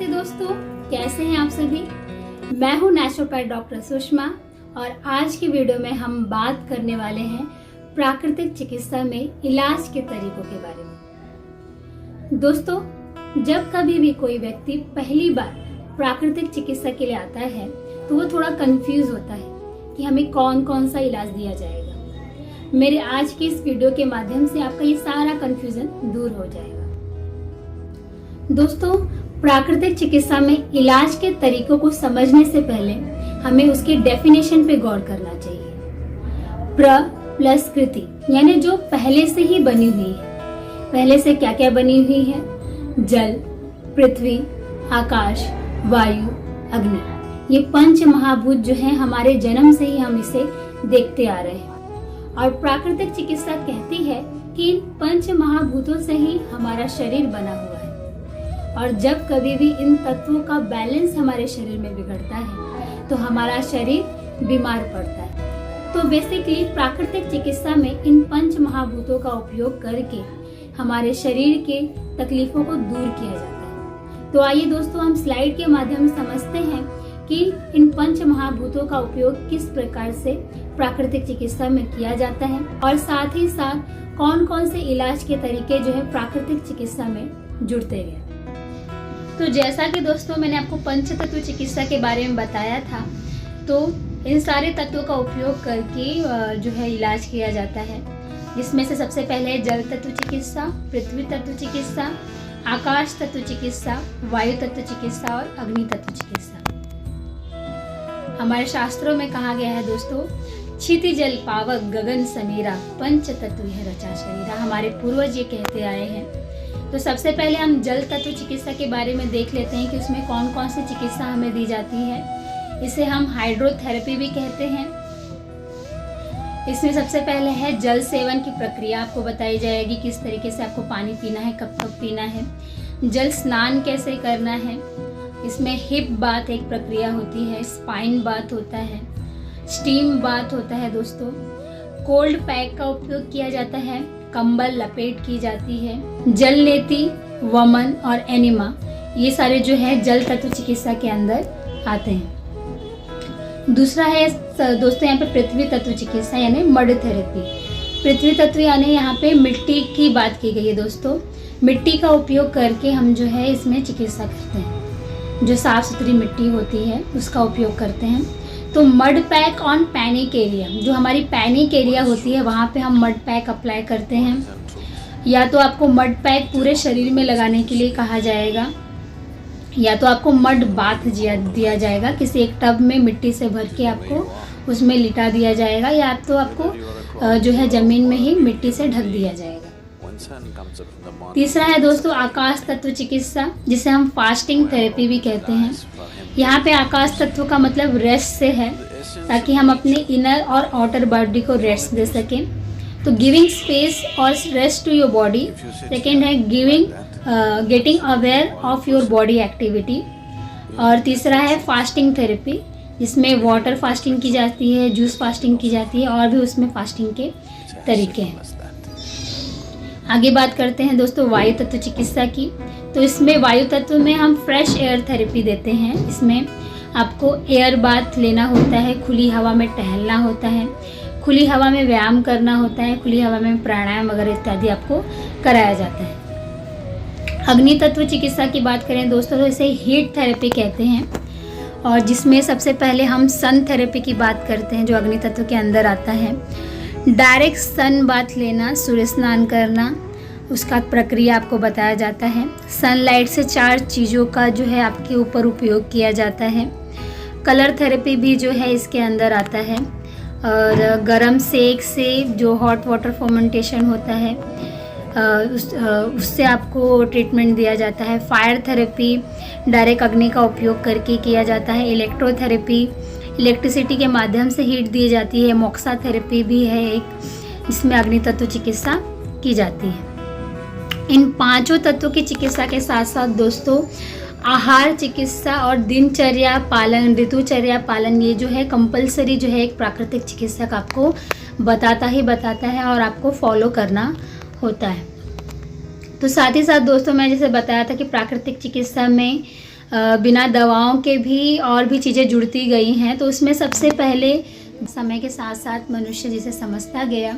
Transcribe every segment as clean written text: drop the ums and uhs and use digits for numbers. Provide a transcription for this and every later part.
नमस्ते दोस्तों, कैसे हैं आप सभी। मैं हूं नेचुरोपैथ डॉक्टर सुषमा और आज की वीडियो में हम बात करने वाले हैं प्राकृतिक चिकित्सा में इलाज के तरीकों के बारे में। दोस्तों, जब कभी भी कोई व्यक्ति पहली बार प्राकृतिक चिकित्सा के लिए आता है तो वो थोड़ा कंफ्यूज होता है कि हमें कौन कौन सा इलाज दिया जाएगा। मेरे आज की इस वीडियो के माध्यम से आपका ये सारा कंफ्यूजन दूर हो जाएगा। दोस्तों, प्राकृतिक चिकित्सा में इलाज के तरीकों को समझने से पहले हमें उसकी डेफिनेशन पे गौर करना चाहिए। प्र प्लस कृति यानी जो पहले से ही बनी हुई है। पहले से क्या क्या बनी हुई है? जल, पृथ्वी, आकाश, वायु, अग्नि। ये पंच महाभूत जो है हमारे जन्म से ही हम इसे देखते आ रहे हैं और प्राकृतिक चिकित्सा कहती है कि इन पंच महाभूतों से ही हमारा शरीर बना हुआ है और जब कभी भी इन तत्वों का बैलेंस हमारे शरीर में बिगड़ता है तो हमारा शरीर बीमार पड़ता है। तो बेसिकली प्राकृतिक चिकित्सा में इन पंच महाभूतों का उपयोग करके हमारे शरीर के तकलीफों को दूर किया जाता है। तो आइए दोस्तों, हम स्लाइड के माध्यम से समझते हैं कि इन पंच महाभूतों का उपयोग किस प्रकार से प्राकृतिक चिकित्सा में किया जाता है और साथ ही साथ कौन कौन से इलाज के तरीके जो है प्राकृतिक चिकित्सा में जुड़ते हैं। तो जैसा कि दोस्तों मैंने आपको पंच तत्व चिकित्सा के बारे में बताया था, तो इन सारे तत्वों का उपयोग करके जो है इलाज किया जाता है, जिसमें से सबसे पहले है जल तत्व चिकित्सा, पृथ्वी तत्व चिकित्सा, आकाश तत्व चिकित्सा, वायु तत्व चिकित्सा और अग्नि तत्व चिकित्सा। हमारे शास्त्रों में कहा गया है दोस्तों, क्षिति जल पावक गगन समीरा पंच तत्व है रचा शरीरा। हमारे पूर्वज ये कहते आए हैं। तो सबसे पहले हम जल तत्व चिकित्सा के बारे में देख लेते हैं कि उसमें कौन कौन सी चिकित्सा हमें दी जाती है। इसे हम हाइड्रोथेरेपी भी कहते हैं। इसमें सबसे पहले है जल सेवन की प्रक्रिया आपको बताई जाएगी, किस तरीके से आपको पानी पीना है, कब कब पीना है, जल स्नान कैसे करना है। इसमें हिप बाथ एक प्रक्रिया होती है, स्पाइन बाथ होता है, स्टीम बाथ होता है दोस्तों। कोल्ड पैक का उपयोग किया जाता है, कंबल लपेट की जाती है। जल नेति, वमन और एनिमा ये सारे जो है जल तत्व चिकित्सा के अंदर आते हैं। दूसरा है दोस्तों यहाँ पे पृथ्वी तत्व चिकित्सा यानी मड थेरेपी। पृथ्वी तत्व यानी यहाँ पे मिट्टी की बात की गई है दोस्तों। मिट्टी का उपयोग करके हम जो है इसमें चिकित्सा करते हैं। जो साफ सुथरी मिट्टी होती है उसका उपयोग करते हैं। तो mud pack on panic area, जो हमारी पैनिक एरिया होती है वहाँ पे हम मड पैक अप्लाई करते हैं। या तो आपको मड पैक पूरे शरीर में लगाने के लिए कहा जाएगा या तो आपको मड बाथ दिया जाएगा, किसी एक टब में मिट्टी से भर के आपको उसमें लिटा दिया जाएगा या तो आपको जो है ज़मीन में ही मिट्टी से ढक दिया जाएगा। तीसरा है दोस्तों आकाश तत्व चिकित्सा, जिसे हम फास्टिंग थेरेपी भी कहते हैं। यहाँ पे आकाश तत्व का मतलब रेस्ट से है, ताकि हम अपने इनर और आउटर बॉडी को रेस्ट दे सकें। तो गिविंग स्पेस और rest to your body. Second है getting aware of your body activity. और तीसरा है फास्टिंग थेरेपी, जिसमें वाटर फास्टिंग की जाती है, जूस फास्टिंग की जाती है और भी उसमें फास्टिंग के तरीके हैं। आगे बात करते हैं दोस्तों वायु तत्व चिकित्सा की। तो इसमें वायु तत्व में हम फ्रेश एयर थेरेपी देते हैं। इसमें आपको एयर बाथ लेना होता है, खुली हवा में टहलना होता है, खुली हवा में व्यायाम करना होता है, खुली हवा में प्राणायाम वगैरह इत्यादि आपको कराया जाता है। अग्नि तत्व चिकित्सा की बात करें दोस्तों तो इसे हीट थेरेपी कहते हैं और जिसमें सबसे पहले हम सन थेरेपी की बात करते हैं, जो अग्नि तत्व के अंदर आता है। डायरेक्ट सन बाथ लेना, सूर्य स्नान करना, उसका प्रक्रिया आपको बताया जाता है। सनलाइट से 4 चीज़ों का जो है आपके ऊपर उपयोग किया जाता है। कलर थेरेपी भी जो है इसके अंदर आता है और गरम सेक से जो हॉट वाटर फर्मेंटेशन होता है उससे आपको ट्रीटमेंट दिया जाता है। फायर थेरेपी डायरेक्ट अग्नि का उपयोग करके किया जाता है। इलेक्ट्रोथेरेपी इलेक्ट्रिसिटी के माध्यम से हीट दी जाती है। मोक्सा थेरेपी भी है एक, जिसमें अग्नि तत्व चिकित्सा की जाती है। इन 5 तत्वों की चिकित्सा के साथ साथ दोस्तों आहार चिकित्सा और दिनचर्या पालन, ऋतुचर्या पालन, ये जो है कंपलसरी जो है एक प्राकृतिक चिकित्सक आपको बताता है और आपको फॉलो करना होता है। तो साथ ही साथ दोस्तों मैं जैसे बताया था कि प्राकृतिक चिकित्सा में बिना दवाओं के भी और भी चीज़ें जुड़ती गई हैं। तो उसमें सबसे पहले समय के साथ साथ मनुष्य जिसे समझता गया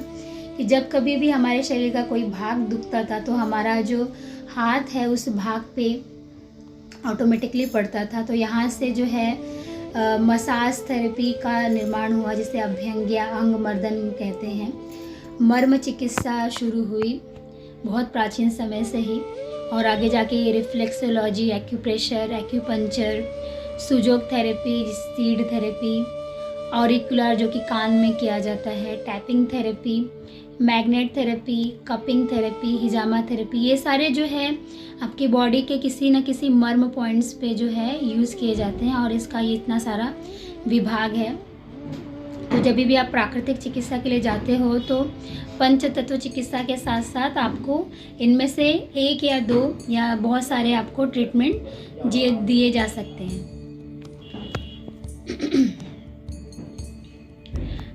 कि जब कभी भी हमारे शरीर का कोई भाग दुखता था तो हमारा जो हाथ है उस भाग पे ऑटोमेटिकली पड़ता था। तो यहाँ से जो है मसाज थेरेपी का निर्माण हुआ, जिसे अभ्यंग्या अंग मर्दन कहते हैं। मर्म चिकित्सा शुरू हुई बहुत प्राचीन समय से ही, और आगे जाके ये reflexology, acupressure, acupuncture, su jok therapy, seed therapy, auricular जो कि कान में किया जाता है, tapping therapy, magnet therapy, cupping therapy, हिजामा थेरेपी, ये सारे जो है आपकी बॉडी के किसी न किसी मर्म पॉइंट्स पे जो है यूज़ किए जाते हैं, और इसका ये इतना सारा विभाग है। तो जब भी आप प्राकृतिक चिकित्सा के लिए जाते हो तो पंच तत्व चिकित्सा के साथ साथ आपको इनमें से एक या दो या बहुत सारे आपको ट्रीटमेंट दिए जा सकते हैं।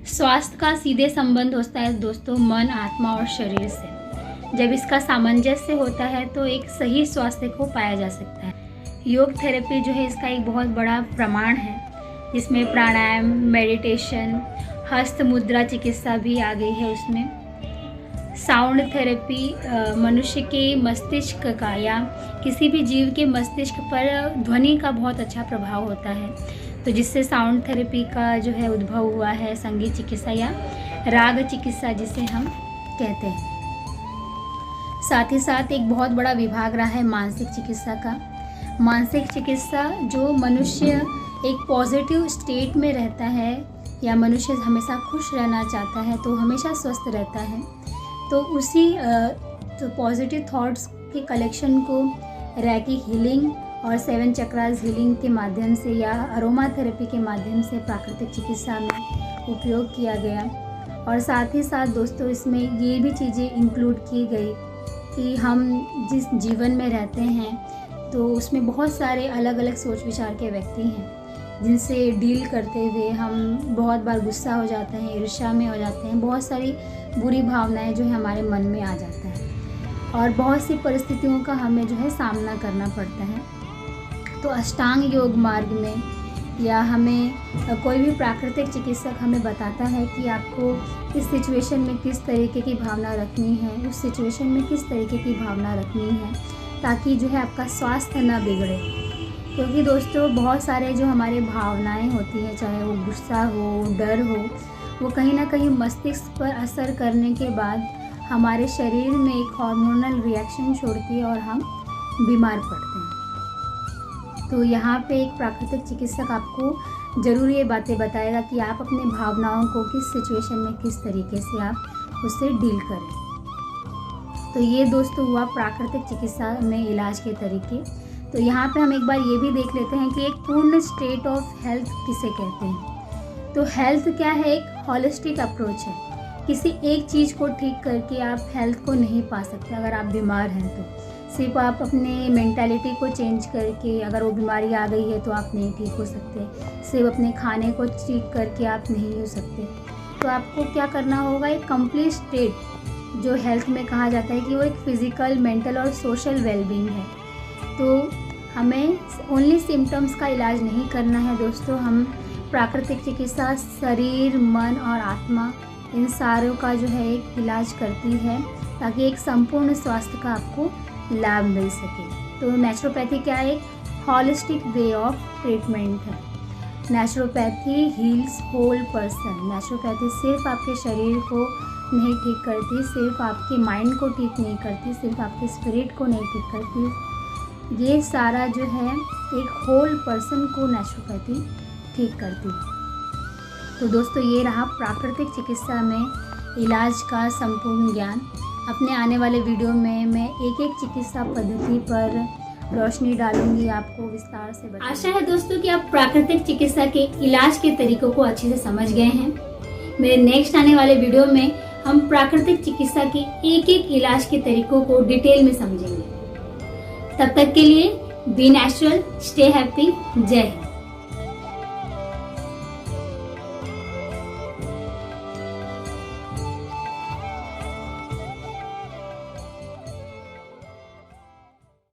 स्वास्थ्य का सीधे संबंध होता है दोस्तों मन, आत्मा और शरीर से। जब इसका सामंजस्य होता है तो एक सही स्वास्थ्य को पाया जा सकता है। योग थेरेपी जो है इसका एक बहुत बड़ा प्रमाण है, जिसमें प्राणायाम, मेडिटेशन, हस्त मुद्रा चिकित्सा भी आ गई है उसमें। साउंड थेरेपी मनुष्य के मस्तिष्क का या किसी भी जीव के मस्तिष्क पर ध्वनि का बहुत अच्छा प्रभाव होता है, तो जिससे साउंड थेरेपी का जो है उद्भव हुआ है। संगीत चिकित्सा या राग चिकित्सा जिसे हम कहते हैं। साथ ही साथ एक बहुत बड़ा विभाग रहा है मानसिक चिकित्सा का। मानसिक चिकित्सा जो मनुष्य एक पॉजिटिव स्टेट में रहता है या मनुष्य हमेशा खुश रहना चाहता है तो हमेशा स्वस्थ रहता है, तो उसी तो पॉजिटिव थॉट्स के कलेक्शन को रैकी हीलिंग और 7 चक्रास हीलिंग के माध्यम से या अरोमा थेरेपी के माध्यम से प्राकृतिक चिकित्सा में उपयोग किया गया। और साथ ही साथ दोस्तों इसमें ये भी चीज़ें इंक्लूड की गई कि हम जिस जीवन में रहते हैं तो उसमें बहुत सारे अलग अलग सोच विचार के व्यक्ति हैं, जिनसे डील करते हुए हम बहुत बार गुस्सा हो जाते हैं, ईर्ष्या में हो जाते हैं, बहुत सारी बुरी भावनाएं जो है हमारे मन में आ जाता है, और बहुत सी परिस्थितियों का हमें जो है सामना करना पड़ता है। तो अष्टांग योग मार्ग में या हमें कोई भी प्राकृतिक चिकित्सक हमें बताता है कि आपको इस सिचुएशन में किस तरीके की भावना रखनी है, उस सिचुएशन में किस तरीके की भावना रखनी है, ताकि जो है आपका स्वास्थ्य ना बिगड़े। क्योंकि दोस्तों बहुत सारे जो हमारे भावनाएं होती हैं, चाहे वो गुस्सा हो, डर हो, वो कहीं ना कहीं मस्तिष्क पर असर करने के बाद हमारे शरीर में एक हार्मोनल रिएक्शन छोड़ती है और हम बीमार पड़ते हैं। तो यहाँ पे एक प्राकृतिक चिकित्सक आपको ज़रूर ये बातें बताएगा कि आप अपने भावनाओं को किस सिचुएशन में किस तरीके से आप उससे डील करें। तो ये दोस्तों हुआ प्राकृतिक चिकित्सा में इलाज के तरीके। तो यहाँ पे हम एक बार ये भी देख लेते हैं कि एक पूर्ण स्टेट ऑफ हेल्थ किसे कहते हैं। तो हेल्थ क्या है, एक हॉलिस्टिक अप्रोच है। किसी एक चीज़ को ठीक करके आप हेल्थ को नहीं पा सकते। अगर आप बीमार हैं तो सिर्फ आप अपने मेंटालिटी को चेंज करके, अगर वो बीमारी आ गई है तो आप नहीं ठीक हो सकते। सिर्फ अपने खाने को ठीक करके आप नहीं हो सकते। तो आपको क्या करना होगा, एक कंप्लीट स्टेट जो हेल्थ में कहा जाता है कि वो एक फिज़िकल, मेंटल और सोशल वेलबींग है। तो हमें ओनली सिम्टम्स का इलाज नहीं करना है दोस्तों। हम प्राकृतिक चिकित्सा शरीर, मन और आत्मा इन सारों का जो है एक इलाज करती है, ताकि एक संपूर्ण स्वास्थ्य का आपको लाभ मिल सके। तो नेचुरोपैथी क्या है, एक हॉलिस्टिक वे ऑफ ट्रीटमेंट है। Naturopathy heals whole person. Naturopathy सिर्फ आपके शरीर को नहीं ठीक करती, सिर्फ आपके माइंड को ठीक नहीं करती, सिर्फ आपके स्पिरिट को नहीं ठीक करती। ये सारा जो है एक होल पर्सन को नेचुरोपैथी ठीक करती है। तो दोस्तों ये रहा प्राकृतिक चिकित्सा में इलाज का संपूर्ण ज्ञान। अपने आने वाले वीडियो में मैं एक एक चिकित्सा पद्धति पर रोशनी डालूंगी, आपको विस्तार से बताऊंगी। आशा है दोस्तों कि आप प्राकृतिक चिकित्सा के इलाज के तरीकों को अच्छे से समझ गए हैं। मेरे नेक्स्ट आने वाले वीडियो में हम प्राकृतिक चिकित्सा के एक एक इलाज के तरीकों को डिटेल में समझेंगे। तब तक के लिए बी नेचुरल, स्टे हैप्पी, जय हिंद।